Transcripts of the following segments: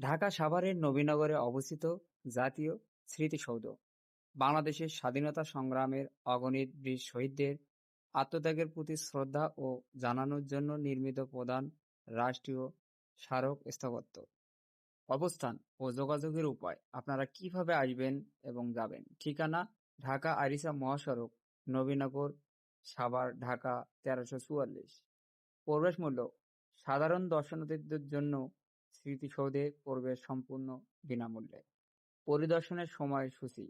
ঢাকা সাভারের নবীনগরে অবস্থিত জাতীয় স্মৃতিসৌধ বাংলাদেশের স্বাধীনতা সংগ্রামের অগণিত বীর শহীদদের আত্মত্যাগের প্রতি শ্রদ্ধা ও জানানোর জন্য নির্মিত প্রধান রাষ্ট্রীয় স্মারক স্থাপত্য। অবস্থান ও যোগাযোগের উপায়: আপনারা কিভাবে আসবেন এবং যাবেন? ঠিকানা: ঢাকা আরিচা মহাসড়ক, নবীনগর, সাভার, ঢাকা 1344। প্রবেশ মূল্য: সাধারণ দর্শনার্থীদের জন্য স্মৃতিসৌধে প্রবেশ সম্পূর্ণ বিনামূল্যে। পরিদর্শনের সময়সূচি: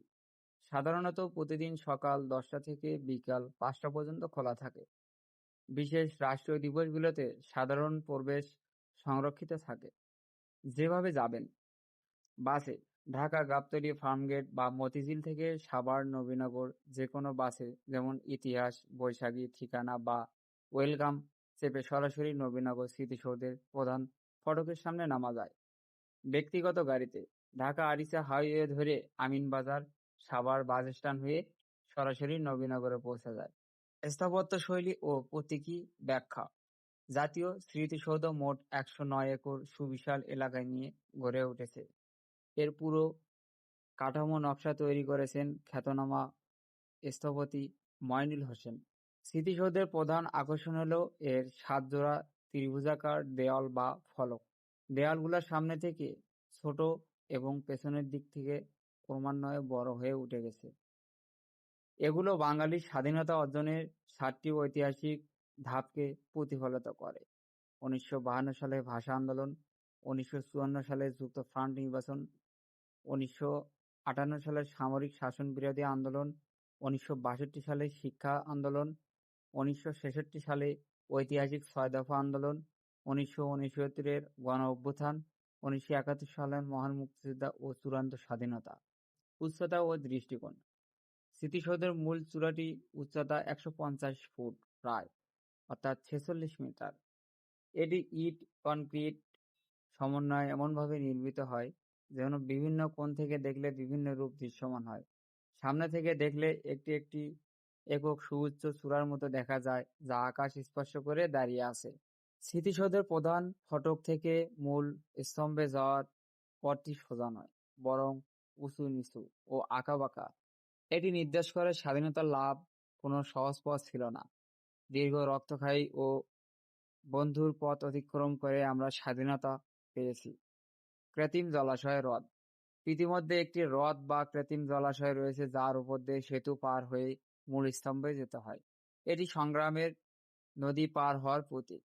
সাধারণত প্রতিদিন সকাল 10টা থেকে বিকাল 5টা পর্যন্ত খোলা থাকে। বিশেষ রাষ্ট্রীয় দিবসগুলোতে সাধারণ প্রবেশ সংরক্ষিত থাকে। যেভাবে যাবেন: বাসে ঢাকা গাবতলী ফার্মগেট বা মতিঝিল থেকে সাভার নবীনগর যে কোনো বাসে, যেমন ইতিহাস, বৈশাখী, ঠিকানা বা ওয়েলকাম চেপে সরাসরি নবীনগর স্মৃতিসৌধের প্রধান ফটকের সামনে নামা যায়। ব্যক্তিগত গাড়িতে ঢাকা আরিচা হাইওয়ে ধরে আমিনবাজার, সাভার বাস স্ট্যান্ড হয়ে সরাসরি নবীনগরে পৌঁছা যায়। স্থাপত্য শৈলী ও প্রতীকী ব্যাখ্যা: জাতীয় স্মৃতিসৌধ মোট 109 একর সুবিশাল এলাকায় নিয়ে গড়ে উঠেছে। এর পুরো কাঠামো নকশা তৈরি করেছেন খ্যাতনামা স্থপতি মইনুল হোসেন। স্মৃতিসৌধের প্রধান আকর্ষণ হলো এর 7 জোড়া ত্রিভুজাকার দেওয়াল বা ফলক। দেওয়ালগুলোর সামনে থেকে ছোট এবং পেছনের দিক থেকে ক্রমান্বয়ে বড় হয়ে উঠে গেছে। এগুলো বাঙালির স্বাধীনতা অর্জনের 7টি ঐতিহাসিক ধাপকে প্রতিফলিত করে। 1952 সালে ভাষা আন্দোলন, 1954 সালে যুক্তফ্রন্ট নির্বাচন, 1958 সালে সামরিক শাসন বিরোধী আন্দোলন, 1962 সালে শিক্ষা আন্দোলন, 1966 সালে ঐতিহাসিক 6 দফা আন্দোলন, 1969-এর গণ-অভ্যুত্থান, 1971 সালের মহান মুক্তিযুদ্ধ ও চূড়ান্ত স্বাধীনতা। উচ্চতা ও দৃষ্টিকোণ: স্মৃতিসৌধের মূল চূড়াটি উচ্চতা 150 ফুট প্রায়, অর্থাৎ 46 মিটার। এটি ইট কনক্রিট সমন্বয়ে এমনভাবে নির্মিত হয় যেন বিভিন্ন কোণ থেকে দেখলে বিভিন্ন রূপ দৃশ্যমান হয়। সামনে থেকে দেখলে একটি একটি একক সুউচ্চ চূড়ার মতো দেখা যায়, যা আকাশ স্পর্শ করে দাঁড়িয়ে আছে। স্মৃতিসৌধের প্রধান ফটক থেকে মূল স্তম্ভে যাওয়ার পথটি সোজা নয়, বরং উঁচু নিচু ও আঁকাবাঁকা। এটি নির্দেশ করে স্বাধীনতার লাভ কোনো সহজ পথ ছিল না। দীর্ঘ রক্তক্ষয়ী ও বন্ধুর পথ অতিক্রম করে আমরা স্বাধীনতা পেয়েছি। কৃত্রিম জলাশয় হ্রদ: ইতিমধ্যে একটি হ্রদ বা কৃত্রিম জলাশয় রয়েছে, যার উপর দিয়ে সেতু পার হয়ে মূল স্তম্ভে যেতে হয়। এটি সংগ্রামের নদী পার হওয়ার প্রতীক।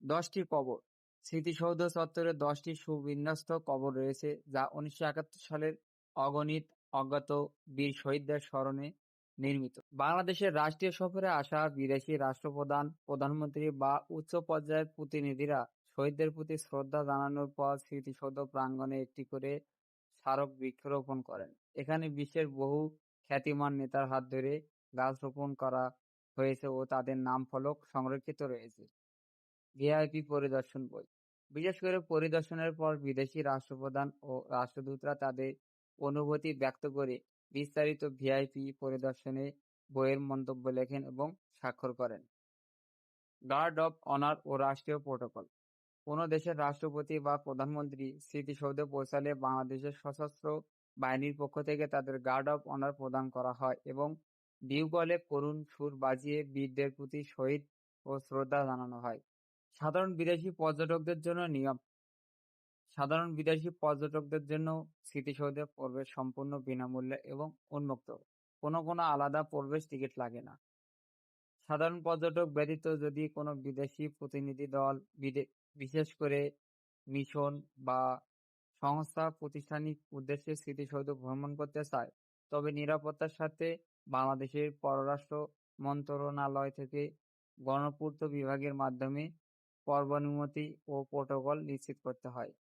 10টি কবর: স্মৃতিসৌধ চত্বরে 10টি সুবিন্যস্ত কবর রয়েছে, যা 1971 সালের অগণিত অজ্ঞাত বীর শহীদদের স্মরণে নির্মিত। বাংলাদেশের রাষ্ট্রীয় সফরে আসা বিদেশি রাষ্ট্রপ্রধান, প্রধানমন্ত্রী বা উচ্চ পর্যায়ের প্রতিনিধিরা শহীদদের প্রতি শ্রদ্ধা জানানোর পর স্মৃতিসৌধ প্রাঙ্গণে একটি করে স্মারক বৃক্ষরোপণ করেন। এখানে বিশ্বের বহু খ্যাতিমান নেতার হাত ধরে গাছ রোপণ করা হয়েছে ও তাদের নাম ফলক সংরক্ষিত রয়েছে। ভিআইপি পরিদর্শন বই: বিশেষ করে পরিদর্শনের পর বিদেশি রাষ্ট্রপ্রধান ও রাষ্ট্রদূতরা তাদের অনুভূতি ব্যক্ত করে বিস্তারিত ভিআইপি পরিদর্শনে বইয়ের মন্তব্য লেখেন এবং স্বাক্ষর করেন। গার্ড অব অনার ও রাষ্ট্রীয় প্রোটোকল: কোনো দেশের রাষ্ট্রপতি বা প্রধানমন্ত্রী স্মৃতিসৌধে পৌঁছালে বাংলাদেশের সশস্ত্র বাহিনীর পক্ষ থেকে তাদের গার্ড অব অনার প্রদান করা হয় এবং বিউগলে করুণ সুর বাজিয়ে বীরদের প্রতি শহীদ ও শ্রদ্ধা জানানো হয়। সাধারণ বিদেশি পর্যটকদের জন্য নিয়ম: সাধারণ বিদেশি পর্যটকদের জন্য স্মৃতিসৌধে প্রবেশ সম্পূর্ণ বিনামূল্যে এবং উন্মুক্ত। কোনো আলাদা প্রবেশ টিকিট লাগে না। সাধারণ পর্যটক ব্যতীত যদি কোনো বিদেশি প্রতিনিধি দল বিশেষ করে মিশন বা সংস্থা প্রতিষ্ঠানিক উদ্দেশ্যে স্মৃতিসৌধ ভ্রমণ করতে চায়, তবে নিরাপত্তার সাথে বাংলাদেশের পররাষ্ট্র মন্ত্রণালয় থেকে গণপূর্ত বিভাগের মাধ্যমে পূর্বানুমতি ও প্রোটোকল নিশ্চিত করতে হয়।